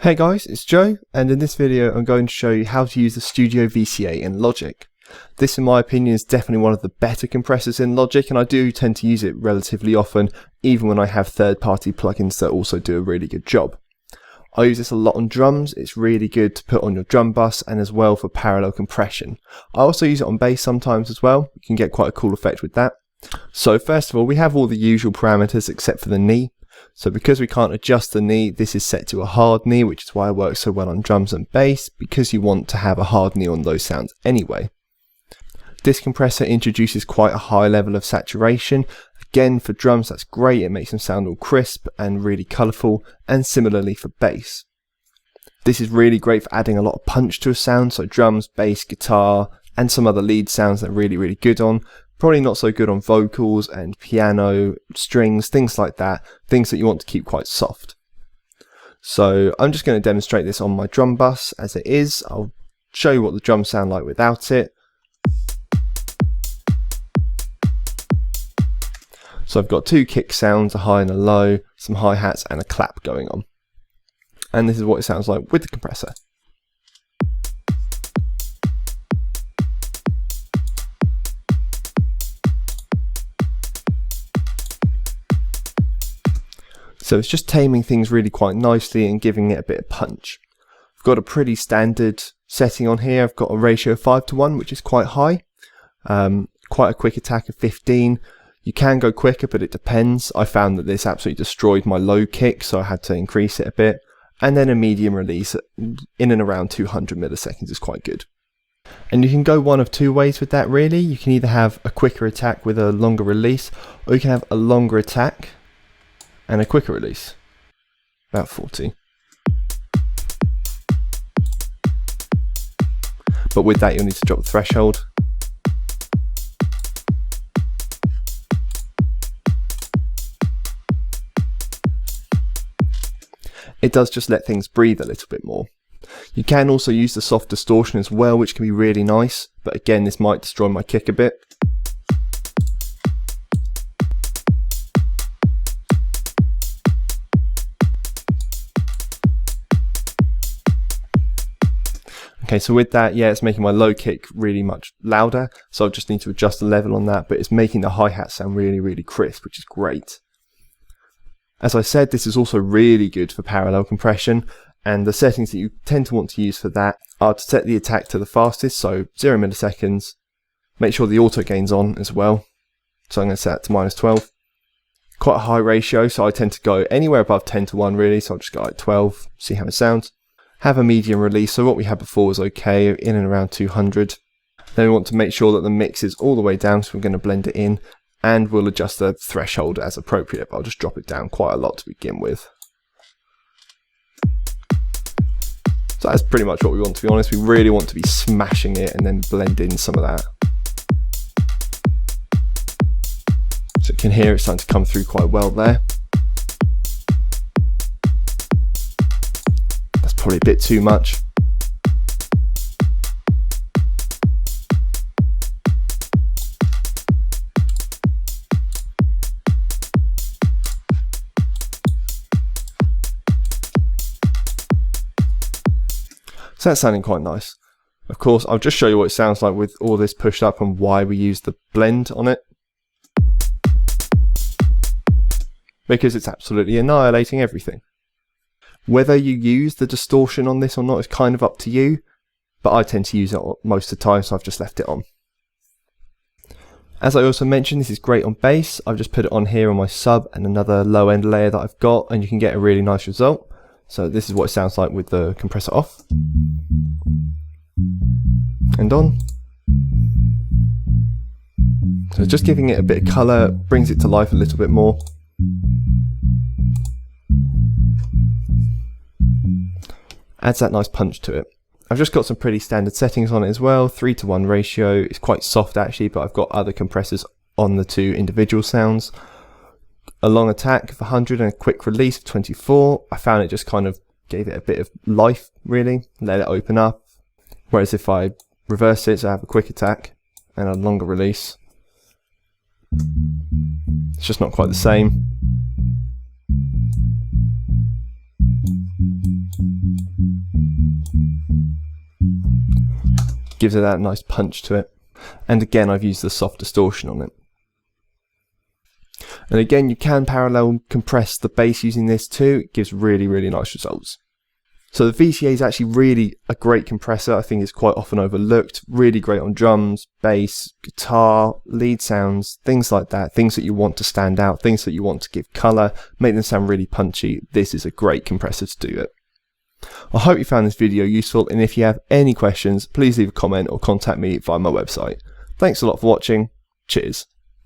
Hey guys, it's Joe, and in this video I'm going to show you how to use the Studio VCA in Logic. This in my opinion is definitely one of the better compressors in Logic, and I do tend to use it relatively often, even when I have third-party plugins that also do a really good job. I use this a lot on drums. It's really good to put on your drum bus and as well for parallel compression. I also use it on bass sometimes as well. You can get quite a cool effect with that. So first of all, we have all the usual parameters except for the knee. So because we can't adjust the knee, this is set to a hard knee, which is why it works so well on drums and bass, because you want to have a hard knee on those sounds anyway. This compressor introduces quite a high level of saturation. Again, for drums that's great, it makes them sound all crisp and really colourful, and similarly for bass. This is really great for adding a lot of punch to a sound, so drums, bass, guitar, and some other lead sounds that are really good on. Probably not so good on vocals and piano, strings, things like that, things that you want to keep quite soft. So I'm just going to demonstrate this on my drum bus as it is. I'll show you what the drums sound like without it. So I've got two kick sounds, a high and a low, some hi-hats and a clap going on. And this is what it sounds like with the compressor. So it's just taming things really quite nicely and giving it a bit of punch. I've got a pretty standard setting on here. I've got a ratio of 5:1, which is quite high. Quite a quick attack of 15. You can go quicker, but it depends. I found that this absolutely destroyed my low kick, so I had to increase it a bit. And then a medium release in and around 200 milliseconds is quite good. And you can go one of two ways with that really. You can either have a quicker attack with a longer release, or you can have a longer attack and a quicker release, about 40. But with that you'll need to drop the threshold. It does just let things breathe a little bit more. You can also use the soft distortion as well, which can be really nice, but again this might destroy my kick a bit. Okay, so with that, yeah, it's making my low kick really much louder, so I just need to adjust the level on that, but it's making the hi-hat sound really crisp, which is great. As I said, this is also really good for parallel compression, and the settings that you tend to want to use for that are to set the attack to the fastest, so 0 milliseconds. Make sure the auto gain's on as well, so I'm going to set it to -12. Quite a high ratio, so I tend to go anywhere above 10:1 really, so I'll just go like 12, see how it sounds. Have a medium release, so what we had before was okay, in and around 200. Then we want to make sure that the mix is all the way down, so we're going to blend it in, and we'll adjust the threshold as appropriate, but I'll just drop it down quite a lot to begin with. So that's pretty much what we want, to be honest. We really want to be smashing it and then blend in some of that. So you can hear it starting to come through quite well there. Probably a bit too much. So that's sounding quite nice. Of course, I'll just show you what it sounds like with all this pushed up and why we use the blend on it. Because it's absolutely annihilating everything. Whether you use the distortion on this or not is kind of up to you, but I tend to use it most of the time, so I've just left it on. As I also mentioned, this is great on bass. I've just put it on here on my sub and another low end layer that I've got, and you can get a really nice result. So this is what it sounds like with the compressor off and on. So just giving it a bit of colour brings it to life a little bit more. Adds that nice punch to it. I've just got some pretty standard settings on it as well. 3:1 ratio. It's quite soft actually, but I've got other compressors on the two individual sounds. A long attack of 100 and a quick release of 24. I found it just kind of gave it a bit of life really, let it open up. Whereas if I reverse it, so I have a quick attack and a longer release, it's just not quite the same. gives it that nice punch to it. And again, I've used the soft distortion on it. And again, you can parallel compress the bass using this too. It gives really, really nice results. So the VCA is actually really a great compressor. I think it's quite often overlooked. Really great on drums, bass, guitar, lead sounds, things like that. Things that you want to stand out, things that you want to give colour, make them sound really punchy. This is a great compressor to do it. I hope you found this video useful, and if you have any questions, please leave a comment or contact me via my website. Thanks a lot for watching. Cheers.